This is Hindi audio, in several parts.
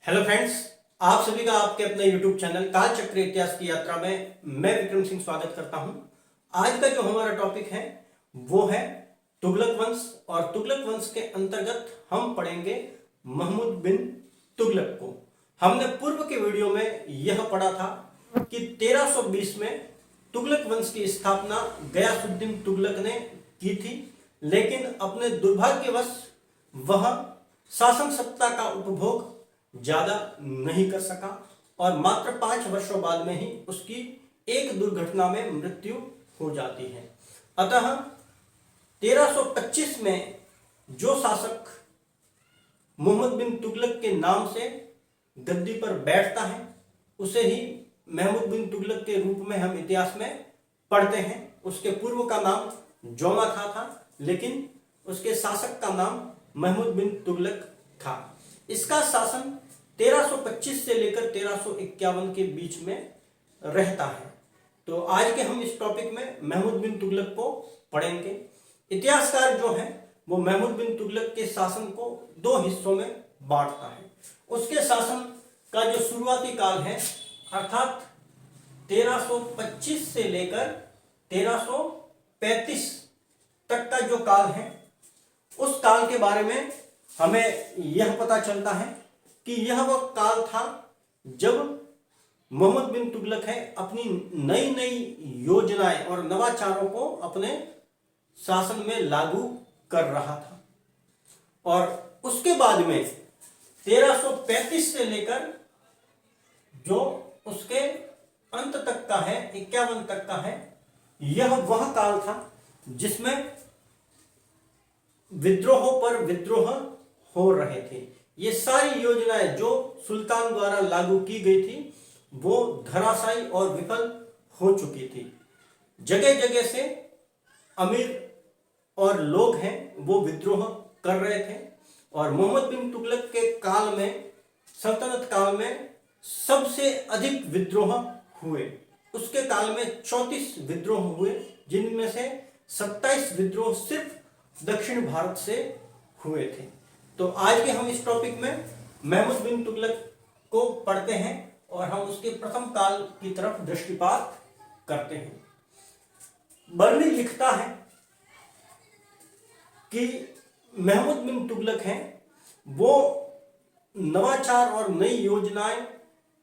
हेलो फ्रेंड्स, आप सभी का आपके अपने YouTube चैनल काल चक्र इतिहास की यात्रा में मैं विक्रम सिंह स्वागत करता हूं। आज का जो हमारा टॉपिक है वो है तुगलक वंश, और तुगलक वंश के अंतर्गत हम पढ़ेंगे महमूद बिन तुगलक को। हमने पूर्व के वीडियो में यह पढ़ा था कि 1320 में तुगलक वंश की स्थापना गयासुद्दीन तुगलक ने की थी, लेकिन अपने दुर्भाग्यवश वह शासन सत्ता का उपभोग ज्यादा नहीं कर सका और मात्र 5 वर्षों बाद में ही उसकी एक दुर्घटना में मृत्यु हो जाती है। अतः 1325 में जो शासक मोहम्मद बिन तुगलक के नाम से गद्दी पर बैठता है उसे ही महमूद बिन तुगलक के रूप में हम इतिहास में पढ़ते हैं। उसके पूर्व का नाम जोमा खां था, लेकिन उसके शासक का नाम महमूद बिन तुगलक था। इसका शासन 1325 से लेकर 1351 के बीच में रहता है। तो आज के हम इस टॉपिक में महमूद बिन तुगलक को पढ़ेंगे। इतिहासकार जो है वो महमूद बिन तुगलक के शासन को दो हिस्सों में बांटता है। उसके शासन का जो शुरुआती काल है अर्थात 1325 से लेकर 1335 तक का जो काल है, उस काल के बारे में हमें यह पता चलता है कि यह वह काल था जब मोहम्मद बिन तुगलक है अपनी नई नई योजनाएं और नवाचारों को अपने शासन में लागू कर रहा था। और उसके बाद में 1335 से लेकर जो उसके अंत तक का है, 51 तक का है, यह वह काल था जिसमें विद्रोहों पर विद्रोह हो रहे थे। ये सारी योजनाएं जो सुल्तान द्वारा लागू की गई थी वो धराशायी और विफल हो चुकी थी। जगह जगह से अमीर और लोग हैं वो विद्रोह कर रहे थे, और मोहम्मद बिन तुगलक के काल में, सल्तनत काल में सबसे अधिक विद्रोह हुए। उसके काल में 34 विद्रोह हुए, जिनमें से 27 विद्रोह सिर्फ दक्षिण भारत से हुए थे। तो आज के हम इस टॉपिक में महमूद बिन तुगलक को पढ़ते हैं और हम उसके प्रथम काल की तरफ दृष्टिपात करते हैं। बर्नी लिखता है कि महमूद बिन तुगलक हैं वो नवाचार और नई योजनाएं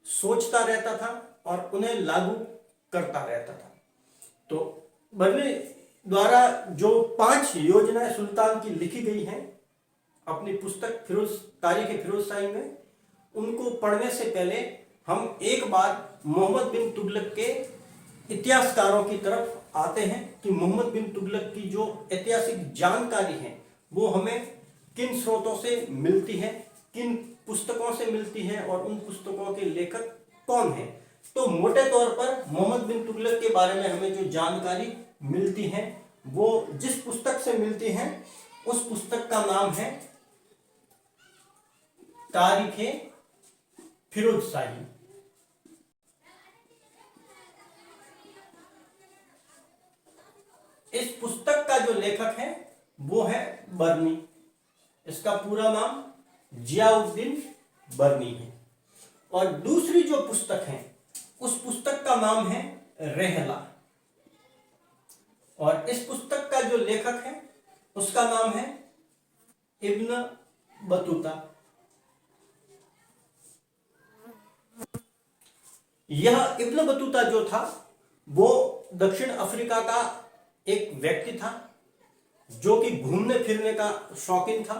सोचता रहता था और उन्हें लागू करता रहता था। तो बर्नी द्वारा जो 5 योजनाएं सुल्तान की लिखी गई हैं अपनी पुस्तक तारीख फिरोज शाही में, उनको पढ़ने से पहले हम एक बार मोहम्मद बिन तुगलक के इतिहासकारों की तरफ आते हैं कि मोहम्मद बिन तुगलक की जो ऐतिहासिक जानकारी है वो हमें किन स्रोतों से मिलती है, किन पुस्तकों से मिलती है और उन पुस्तकों के लेखक कौन है। तो मोटे तौर पर मोहम्मद बिन तुगलक के बारे में हमें जो जानकारी मिलती है वो जिस पुस्तक से मिलती है उस पुस्तक का नाम है तारीख फिरोज शाही। इस पुस्तक का जो लेखक है वो है बर्नी। इसका पूरा नाम जियाउद्दीन बर्नी है। और दूसरी जो पुस्तक है उस पुस्तक का नाम है रहला, और इस पुस्तक का जो लेखक है उसका नाम है इब्न बतूता। यह इब्न बतूता जो था वो दक्षिण अफ्रीका का एक व्यक्ति था जो कि घूमने फिरने का शौकीन था,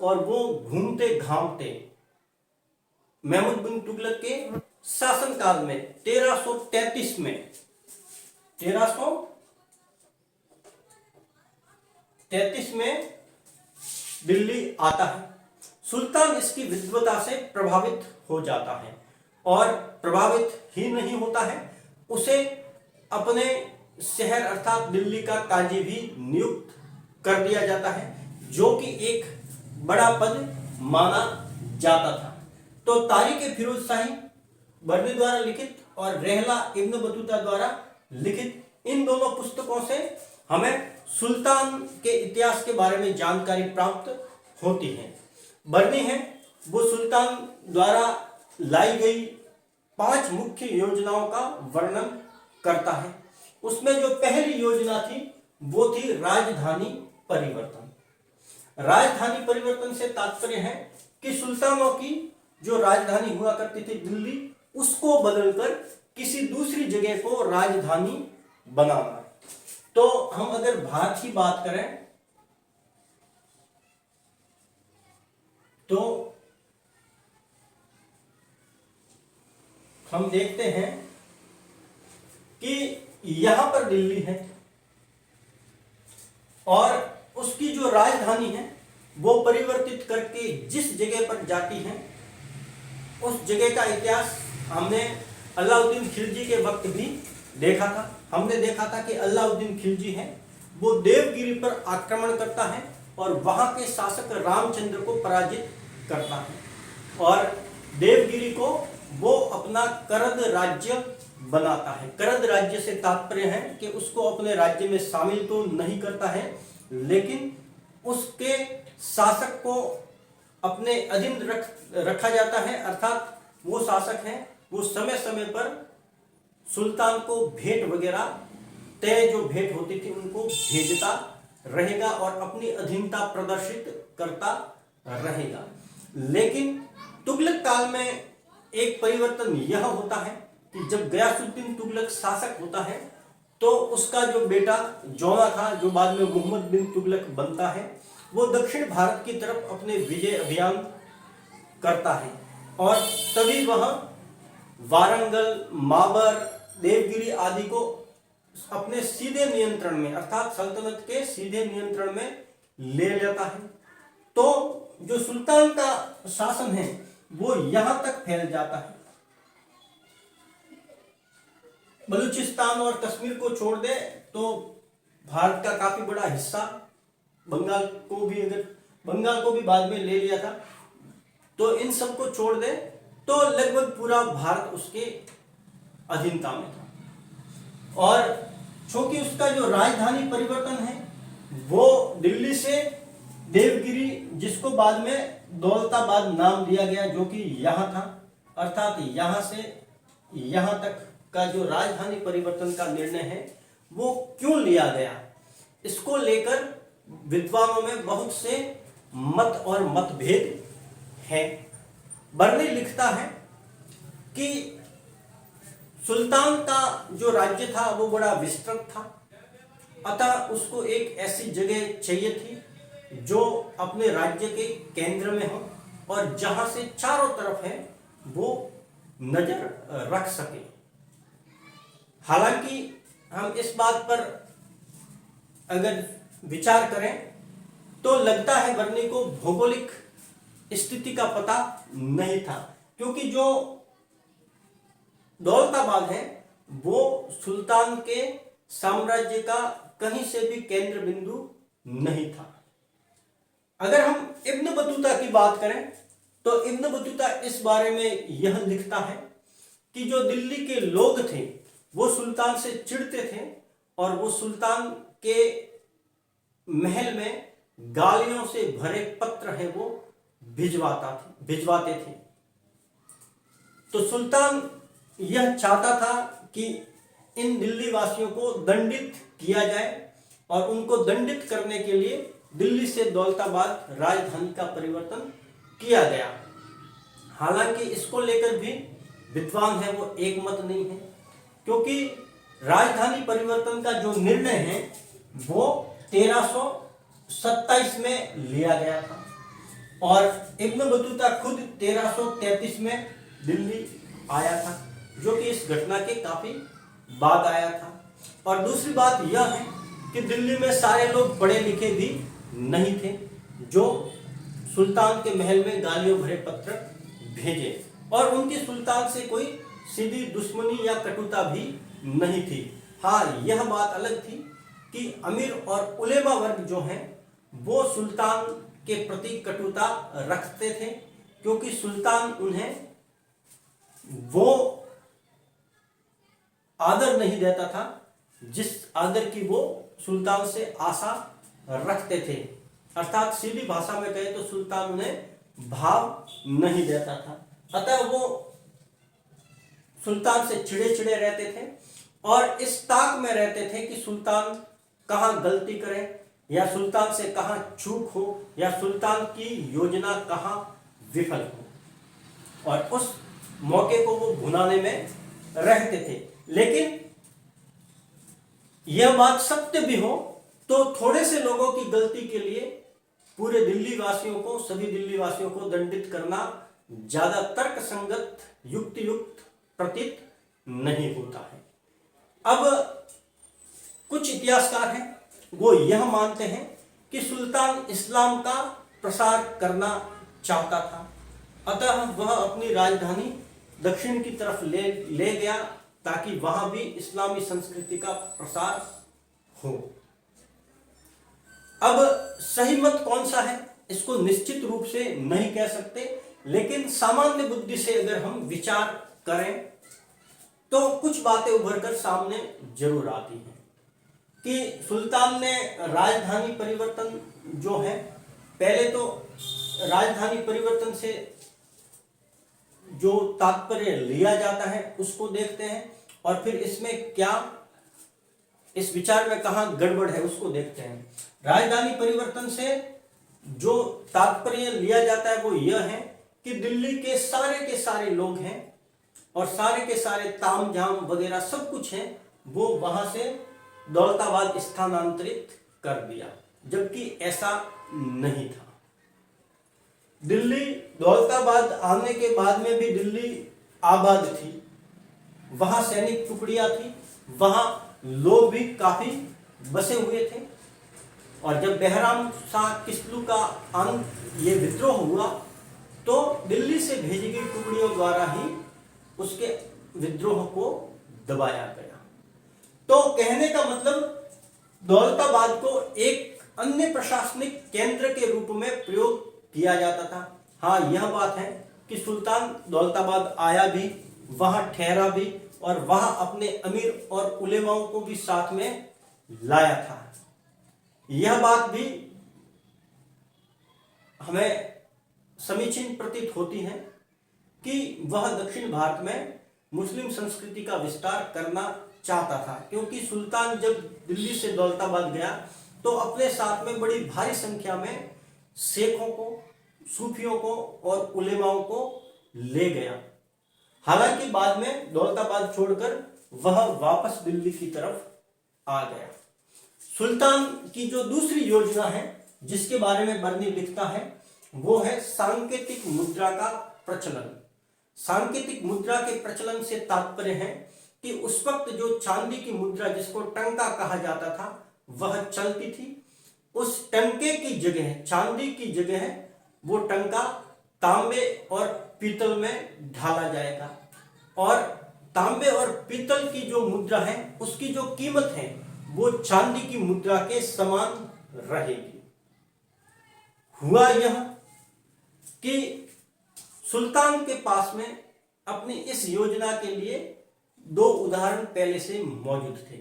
और वो घूमते घामते महमूद बिन तुगलक के शासनकाल में 1333 में दिल्ली आता है। सुल्तान इसकी विद्वता से प्रभावित हो जाता है, और प्रभावित ही नहीं होता है, उसे अपने शहर अर्थात दिल्ली का काजी भी नियुक्त कर दिया जाता है, जो कि एक बड़ा पद माना जाता था। तो तारीख फिरोज शाही बर्नी द्वारा लिखित और रहला इब्न बतूता द्वारा लिखित, इन दोनों पुस्तकों से हमें सुल्तान के इतिहास के बारे में जानकारी प्राप्त होती है। बर्नी है वो सुल्तान द्वारा लाई गई 5 मुख्य योजनाओं का वर्णन करता है। उसमें जो पहली योजना थी वो थी राजधानी परिवर्तन। राजधानी परिवर्तन से तात्पर्य है कि सुल्तानों की जो राजधानी हुआ करती थी दिल्ली, उसको बदलकर किसी दूसरी जगह को राजधानी बनाना। तो हम अगर भारत की बात करें तो हम देखते हैं कि यहां पर दिल्ली है और उसकी जो राजधानी है वो परिवर्तित करके जिस जगह पर जाती है उस जगह का इतिहास हमने अलाउद्दीन खिलजी के वक्त भी देखा था। हमने देखा था कि अलाउद्दीन खिलजी है वो देवगिरी पर आक्रमण करता है और वहां के शासक रामचंद्र को पराजित करता है और देवगिरी को वो अपना करद राज्य बनाता है। करद राज्य से तात्पर्य है कि उसको अपने राज्य में शामिल तो नहीं करता है, लेकिन उसके शासक को अपने अधीन रखा जाता है। अर्थात वो शासक है वो समय समय पर सुल्तान को भेंट वगैरह तय जो भेंट होती थी उनको भेजता रहेगा और अपनी अधीनता प्रदर्शित करता रहेगा। लेकिन तुगलक काल में एक परिवर्तन यह होता है कि जब गयासुद्दीन तुगलक शासक होता है तो उसका जो बेटा जौना था, जो बाद में मोहम्मद बिन तुगलक बनता है, वो दक्षिण भारत की तरफ अपने विजय अभियान करता है और तभी वह वारंगल, माबर, देवगिरी आदि को अपने सीधे नियंत्रण में अर्थात सल्तनत के सीधे नियंत्रण में ले लेता है। तो जो सुल्तान का शासन है वो यहां तक फैल जाता है। बलूचिस्तान और कश्मीर को छोड़ दे तो भारत का काफी बड़ा हिस्सा, बंगाल को भी बाद में ले लिया था, तो इन सब को छोड़ दे तो लगभग पूरा भारत उसके अधीनता में था। और चूंकि उसका जो राजधानी परिवर्तन है वो दिल्ली से देवगिरी, जिसको बाद में दौलताबाद नाम दिया गया, जो कि यहां था, अर्थात यहां से यहां तक का जो राजधानी परिवर्तन का निर्णय है वो क्यों लिया गया, इसको लेकर विद्वानों में बहुत से मत और मतभेद हैं। बर्नी लिखता है कि सुल्तान का जो राज्य था वो बड़ा विस्तृत था, अतः उसको एक ऐसी जगह चाहिए थी जो अपने राज्य के केंद्र में हो और जहां से चारों तरफ है वो नजर रख सके। हालांकि हम इस बात पर अगर विचार करें तो लगता है बर्नी को भौगोलिक स्थिति का पता नहीं था, क्योंकि जो दौलताबाद है वो सुल्तान के साम्राज्य का कहीं से भी केंद्र बिंदु नहीं था। अगर हम इब्न बतूता की बात करें तो इब्न बतूता इस बारे में यह लिखता है कि जो दिल्ली के लोग थे वो सुल्तान से चिढ़ते थे और वो सुल्तान के महल में गालियों से भरे पत्र है वो भिजवाते थे। तो सुल्तान यह चाहता था कि इन दिल्ली वासियों को दंडित किया जाए और उनको दंडित करने के लिए दिल्ली से दौलताबाद राजधानी का परिवर्तन किया गया। हालांकि इसको लेकर भी विद्वान है वो एक मत नहीं है, क्योंकि राजधानी परिवर्तन का जो निर्णय है वो 1327 में लिया गया था और इब्न बतूता खुद 1333 में दिल्ली आया था, जो कि इस घटना के काफी बाद आया था। और दूसरी बात यह है कि दिल्ली में सारे लोग पढ़े लिखे भी नहीं थे जो सुल्तान के महल में गालियों भरे पत्र भेजे, और उनकी सुल्तान से कोई सीधी दुश्मनी या कटुता भी नहीं थी। हाँ, यह बात अलग थी कि अमीर और उलेमा वर्ग जो हैं वो सुल्तान के प्रति कटुता रखते थे, क्योंकि सुल्तान उन्हें वो आदर नहीं देता था जिस आदर की वो सुल्तान से आशा रखते थे। अर्थात सीधी भाषा में कहे तो सुल्तान उन्हें भाव नहीं देता था। अतः वो सुल्तान से चिड़े चिड़े रहते थे और इस ताक में रहते थे कि सुल्तान कहाँ गलती करे या सुल्तान से कहाँ चूक हो या सुल्तान की योजना कहाँ विफल हो, और उस मौके को वो भुनाने में रहते थे। लेकिन यह बात सत्य भी हो तो थोड़े से लोगों की गलती के लिए पूरे दिल्ली वासियों को, सभी दिल्ली वासियों को दंडित करना ज्यादा तर्क संगत, युक्तियुक्त प्रतीत नहीं होता है। अब कुछ इतिहासकार हैं वो यह मानते हैं कि सुल्तान इस्लाम का प्रसार करना चाहता था, अतः वह अपनी राजधानी दक्षिण की तरफ ले गया ताकि वहां भी इस्लामी संस्कृति का प्रसार हो। अब सही मत कौन सा है इसको निश्चित रूप से नहीं कह सकते, लेकिन सामान्य बुद्धि से अगर हम विचार करें तो कुछ बातें उभर कर सामने जरूर आती हैं कि सुल्तान ने राजधानी परिवर्तन जो है, पहले तो राजधानी परिवर्तन से जो तात्पर्य लिया जाता है उसको देखते हैं और फिर इसमें क्या, इस विचार में कहां गड़बड़ है उसको देखते हैं। राजधानी परिवर्तन से जो तात्पर्य लिया जाता है वो यह है कि दिल्ली के सारे लोग हैं और सारे के सारे तामझाम वगैरह सब कुछ है वो वहां से दौलताबाद स्थानांतरित कर दिया, जबकि ऐसा नहीं था। दिल्ली दौलताबाद आने के बाद में भी दिल्ली आबाद थी, वहां सैनिक टुकड़ियां थी, वहां लोग भी काफी बसे हुए थे। और जब बहराम शाह किस्लू का ये विद्रोह हुआ तो दिल्ली से भेजी गई टुकड़ियों द्वारा ही उसके विद्रोह को दबाया गया। तो कहने का मतलब दौलताबाद को एक अन्य प्रशासनिक केंद्र के रूप में प्रयोग किया जाता था। हाँ, यह बात है कि सुल्तान दौलताबाद आया भी, वहां ठहरा भी और वहां अपने अमीर और उलेमाओं को भी साथ में लाया था। यह बात भी हमें समीचीन प्रतीत होती है कि वह दक्षिण भारत में मुस्लिम संस्कृति का विस्तार करना चाहता था, क्योंकि सुल्तान जब दिल्ली से दौलताबाद गया तो अपने साथ में बड़ी भारी संख्या में शेखों को, सूफियों को और उलेमाओं को ले गया। हालांकि बाद में दौलताबाद छोड़कर वह वापस दिल्ली की तरफ आ गया। सुल्तान की जो दूसरी योजना है जिसके बारे में बर्नी लिखता है वो है सांकेतिक मुद्रा का प्रचलन। सांकेतिक मुद्रा के प्रचलन से तात्पर्य है कि उस वक्त जो चांदी की मुद्रा जिसको टंका कहा जाता था वह चलती थी, उस टंके की जगह, चांदी की जगह वो टंका तांबे और पीतल में ढाला जाएगा और तांबे और पीतल की जो मुद्रा है उसकी जो कीमत है वो चांदी की मुद्रा के समान रहेगी। हुआ यह कि सुल्तान के पास में अपनी इस योजना के लिए दो उदाहरण पहले से मौजूद थे।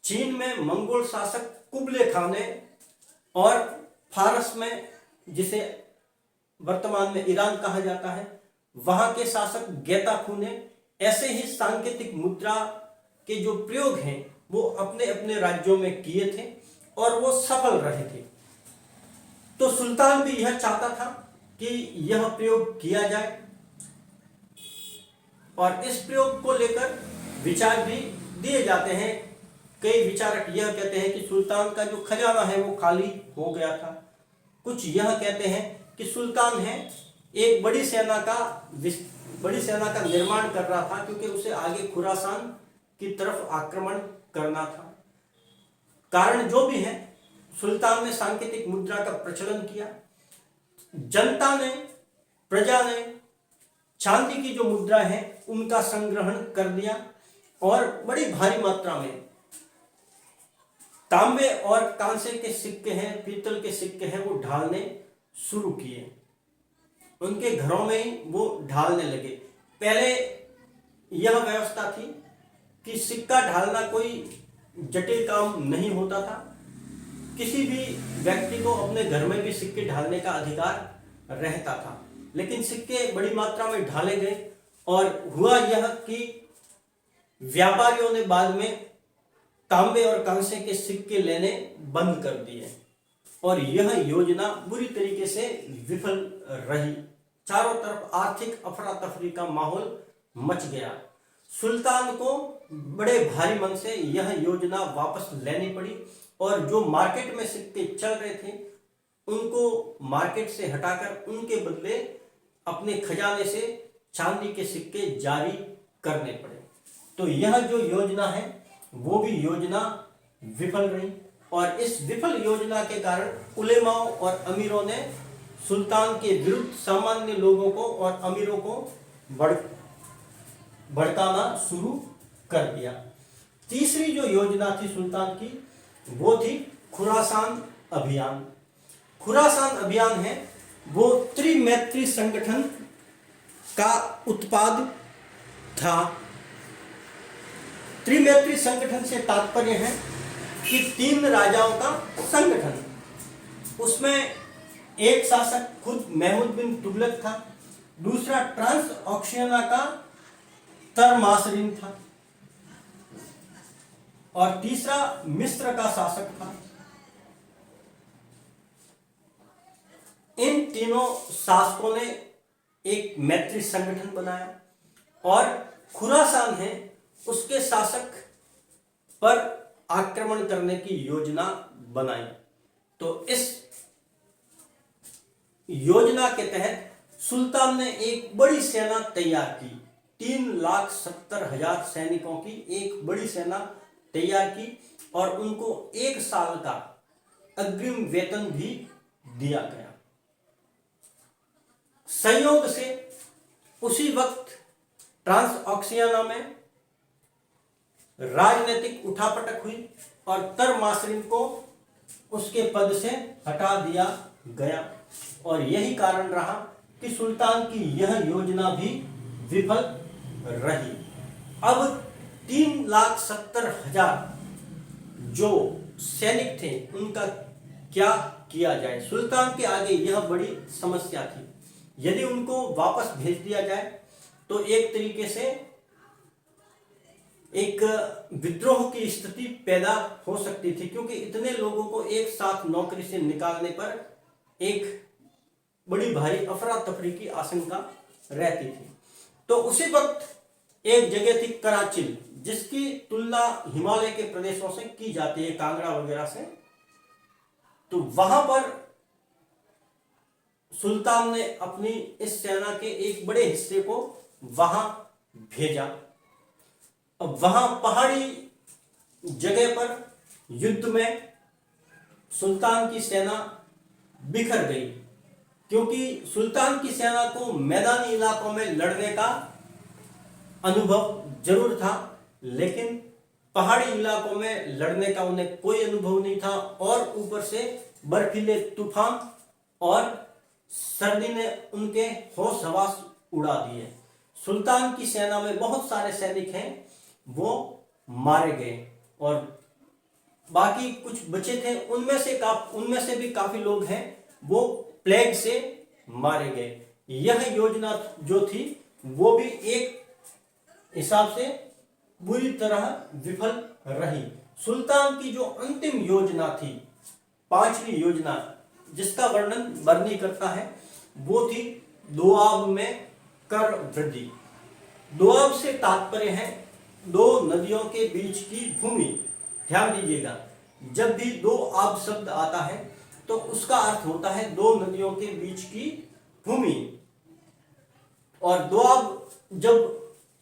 चीन में मंगोल शासक कुबले खान ने और फारस में, जिसे वर्तमान में ईरान कहा जाता है, वहां के शासक गैताखू ने ऐसे ही सांकेतिक मुद्रा के जो प्रयोग हैं वो अपने अपने राज्यों में किए थे और वो सफल रहे थे। तो सुल्तान भी यह चाहता था कि यह प्रयोग किया जाए और इस प्रयोग को लेकर विचार भी दिए जाते हैं। कई विचारक यह कहते हैं कि सुल्तान का जो खजाना है वो खाली हो गया था। कुछ यह कहते हैं कि सुल्तान है एक बड़ी सेना का निर्माण कर रहा था क्योंकि उसे आगे खुरासान की तरफ आक्रमण करना था। कारण जो भी है, सुल्तान ने सांकेतिक मुद्रा का प्रचलन किया। जनता ने, प्रजा ने चांदी की जो मुद्रा है उनका संग्रहण कर दिया और बड़ी भारी मात्रा में तांबे और कांसे के सिक्के हैं, पीतल के सिक्के हैं, वो ढालने शुरू किए। उनके घरों में ही वो ढालने लगे। पहले यह व्यवस्था थी कि सिक्का ढालना कोई जटिल काम नहीं होता था। किसी भी व्यक्ति को अपने घर में भी सिक्के ढालने का अधिकार रहता था, लेकिन सिक्के बड़ी मात्रा में ढाले गए और हुआ यह कि व्यापारियों ने बाद में तांबे और कांसे के सिक्के लेने बंद कर दिए और यह योजना बुरी तरीके से विफल रही। चारों तरफ आर्थिक अफरा तफरी का माहौल मच गया। सुल्तान को बड़े भारी मन से यह योजना वापस लेनी पड़ी और जो मार्केट में सिक्के चल रहे थे उनको मार्केट से हटाकर उनके बदले अपने खजाने से चांदी के सिक्के जारी करने पड़े। तो यह जो योजना है वो भी योजना विफल रही और इस विफल योजना के कारण उलेमाओं और अमीरों ने सुल्तान के विरुद्ध सामान्य लोगों को और अमीरों को भड़काना शुरू कर दिया। तीसरी जो योजना थी सुल्तान की वो थी खुरासान अभियान। खुरासान अभियान है वो त्रिमैत्री संगठन का उत्पाद था। त्रिमैत्री संगठन से तात्पर्य है कि 3 राजाओं का संगठन। उसमें एक शासक खुद महमूद बिन तुगलक था, दूसरा ट्रांस ऑक्शियाना का तरमासरिन था और तीसरा मिस्र का शासक था। इन तीनों शासकों ने एक मैत्री संगठन बनाया और खुरासान है उसके शासक पर आक्रमण करने की योजना बनाई। तो इस योजना के तहत सुल्तान ने एक बड़ी सेना तैयार की। 3,70,000 सैनिकों की एक बड़ी सेना तैयार की और उनको 1 साल का अग्रिम वेतन भी दिया गया। संयोग से उसी वक्त ट्रांस ऑक्शियाना में राजनीतिक उठापटक हुई और तरमासरिन को उसके पद से हटा दिया गया और यही कारण रहा कि सुल्तान की यह योजना भी विफल रही। अब 3,70,000 जो सैनिक थे उनका क्या किया जाए। सुल्तान के आगे यह बड़ी समस्या थी। यदि उनको वापस भेज दिया जाए तो एक तरीके से एक विद्रोह की स्थिति पैदा हो सकती थी, क्योंकि इतने लोगों को एक साथ नौकरी से निकालने पर एक बड़ी भारी अफरा तफरी की आशंका रहती थी। तो उसी वक्त एक जगह थी कराचिल, जिसकी तुलना हिमालय के प्रदेशों से की जाती है, कांगड़ा वगैरह से। तो वहां पर सुल्तान ने अपनी इस सेना के एक बड़े हिस्से को वहां भेजा। अब वहां पहाड़ी जगह पर युद्ध में सुल्तान की सेना बिखर गई, क्योंकि सुल्तान की सेना को मैदानी इलाकों में लड़ने का अनुभव जरूर था, लेकिन पहाड़ी इलाकों में लड़ने का उन्हें कोई अनुभव नहीं था और ऊपर से बर्फीले तूफान और सर्दी ने उनके होश हवास उड़ा दिए। सुल्तान की सेना में बहुत सारे सैनिक हैं वो मारे गए और बाकी कुछ बचे थे, उनमें से भी काफी लोग हैं वो प्लेग से मारे गए। यह योजना जो थी वो भी एक हिसाब से बुरी तरह विफल रही। सुल्तान की जो अंतिम योजना थी, 5वीं योजना, जिसका वर्णन बरनी करता है, वो थी दोआब में कर वृद्धि। दोआब से तात्पर्य है 2 नदियों के बीच की भूमि। ध्यान दीजिएगा, जब भी दो आब शब्द आता है तो उसका अर्थ होता है 2 नदियों के बीच की भूमि। और दोआब जब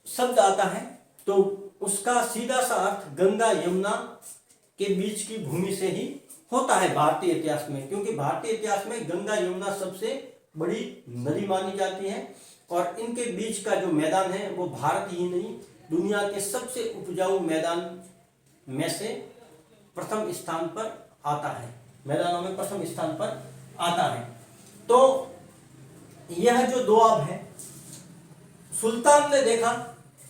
शब्द आता है तो उसका सीधा सा अर्थ गंगा यमुना के बीच की भूमि से ही होता है भारतीय इतिहास में, क्योंकि भारतीय इतिहास में गंगा यमुना सबसे बड़ी नदी मानी जाती है और इनके बीच का जो मैदान है वो भारत ही नहीं दुनिया के सबसे उपजाऊ मैदान में से प्रथम स्थान पर आता है, मैदानों में प्रथम स्थान पर आता है। तो यह जो दोआब है, सुल्तान ने देखा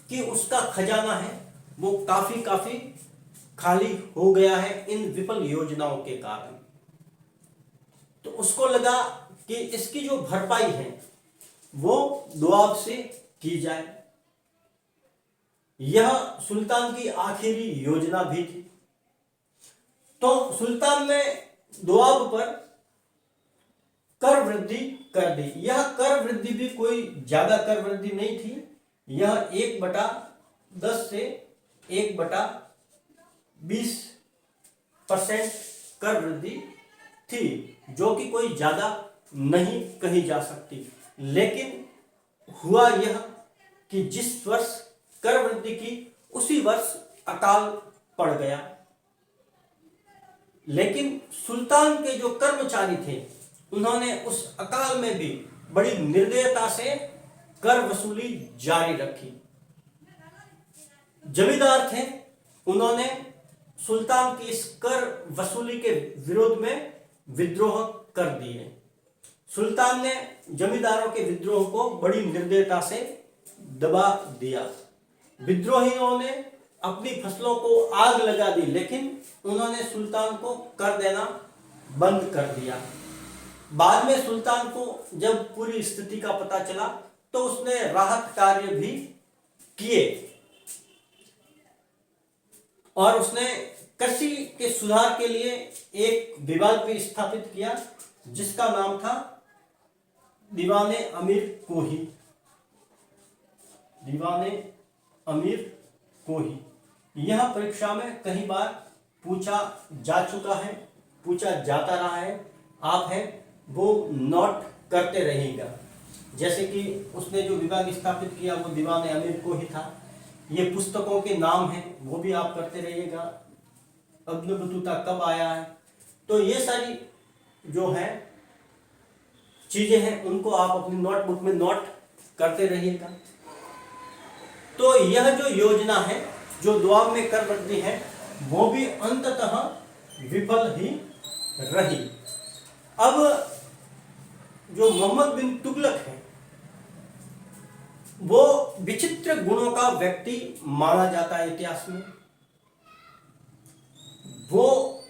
कि उसका खजाना है वो काफी खाली हो गया है इन विफल योजनाओं के कारण। तो उसको लगा कि इसकी जो भरपाई है वो दोआब से की जाए। यह सुल्तान की आखिरी योजना भी थी। तो सुल्तान ने दोआब पर कर वृद्धि कर दी। यह कर वृद्धि भी कोई ज्यादा कर वृद्धि नहीं थी, यह 1/10 से 1/20% कर वृद्धि थी, जो कि कोई ज्यादा नहीं कही जा सकती। लेकिन हुआ यह कि जिस वर्ष कर वृद्धि की उसी वर्ष अकाल पड़ गया। लेकिन सुल्तान के जो कर्मचारी थे उन्होंने उस अकाल में भी बड़ी निर्दयता से कर वसूली जारी रखी। जमींदार थे, उन्होंने सुल्तान की इस कर वसूली के विरोध में विद्रोह कर दिए। सुल्तान ने जमींदारों के विद्रोह को बड़ी निर्दयता से दबा दिया। विद्रोहियों ने अपनी फसलों को आग लगा दी, लेकिन उन्होंने सुल्तान को कर देना बंद कर दिया। बाद में सुल्तान को जब पूरी स्थिति का पता चला तो उसने राहत कार्य भी किए और उसने कृषि के सुधार के लिए एक विभाग भी स्थापित किया जिसका नाम था दीवाने अमीर कोही। दीवाने अमीर कोही यह परीक्षा में कई बार पूछा जा चुका है, पूछा जाता रहा है। आप हैं वो नोट करते रहिएगा। जैसे कि उसने जो विभाग स्थापित किया वो दीवाने अमीर कोही था। ये पुस्तकों के नाम हैं वो भी आप करते रहिएगा। इब्न बतूता कब आया है, तो ये सारी जो है चीजें हैं उनको आप अपनी नोटबुक में नोट करते रहिएगा। तो यह जो योजना है जो दोआब में कर वृद्धि है वो भी अंततः विफल ही रही। अब जो मोहम्मद बिन तुगलक है वो विचित्र गुणों का व्यक्ति माना जाता है इतिहास में। वो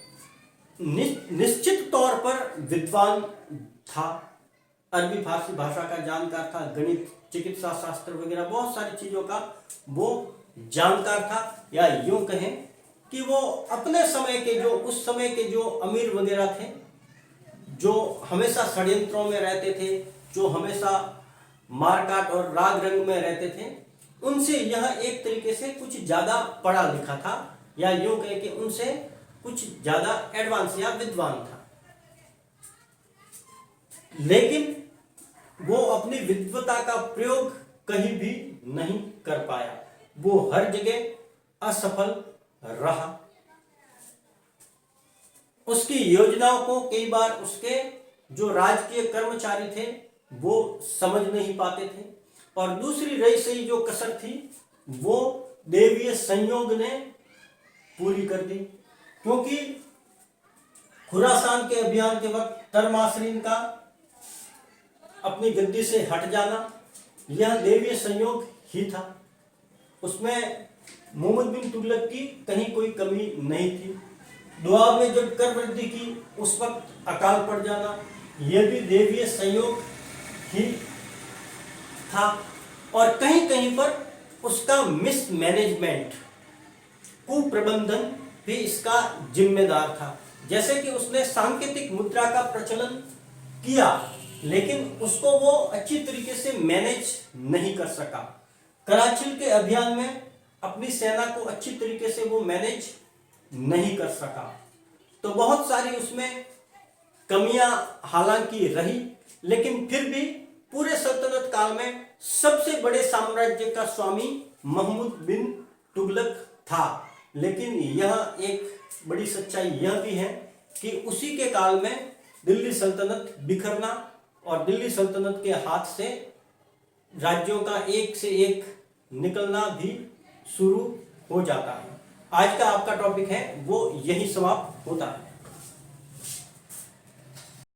निश्चित तौर पर विद्वान था, अरबी फारसी भाषा का जानकार था, गणित, चिकित्सा शास्त्र वगैरह बहुत सारी चीजों का वो जानकार था। या यूं कहें कि वो अपने समय के जो उस समय के जो अमीर वगैरह थे, जो हमेशा षड्यंत्रों में रहते थे, जो हमेशा मारकाट और राग रंग में रहते थे, उनसे यह एक तरीके से कुछ ज्यादा पढ़ा लिखा था, या यूं कहें कि उनसे कुछ ज्यादा एडवांस या विद्वान था। लेकिन वो अपनी विद्वता का प्रयोग कहीं भी नहीं कर पाया, वो हर जगह असफल रहा। उसकी योजनाओं को कई बार उसके जो राजकीय कर्मचारी थे वो समझ नहीं पाते थे, और दूसरी रही सही जो कसर थी वो देवीय संयोग ने पूरी कर दी। क्योंकि खुरासान के अभियान के वक्त तरमासरीन का अपनी गद्दी से हट जाना यह देवीय संयोग ही था। उसमें मोहम्मद बिन तुगलक की कहीं कोई कमी नहीं थी। दोआब में जब कर वृद्धि की उस वक्त अकाल पड़ जाना यह भी देवीय संयोग ही था, और कहीं कहीं पर उसका मिसमैनेजमेंट, कुप्रबंधन भी इसका जिम्मेदार था। जैसे कि उसने सांकेतिक मुद्रा का प्रचलन किया लेकिन उसको वो अच्छी तरीके से मैनेज नहीं कर सका। कराची के अभियान में अपनी सेना को अच्छी तरीके से वो मैनेज नहीं कर सका। तो बहुत सारी उसमें कमियां हालांकि रही, लेकिन फिर भी पूरे सल्तनत काल में सबसे बड़े साम्राज्य का स्वामी महमूद बिन तुगलक था। लेकिन यह एक बड़ी सच्चाई यह भी है कि उसी के काल में दिल्ली सल्तनत बिखरना और दिल्ली सल्तनत के हाथ से राज्यों का एक से एक निकलना भी शुरू हो जाता है। आज का आपका टॉपिक है वो यही समाप्त होता है।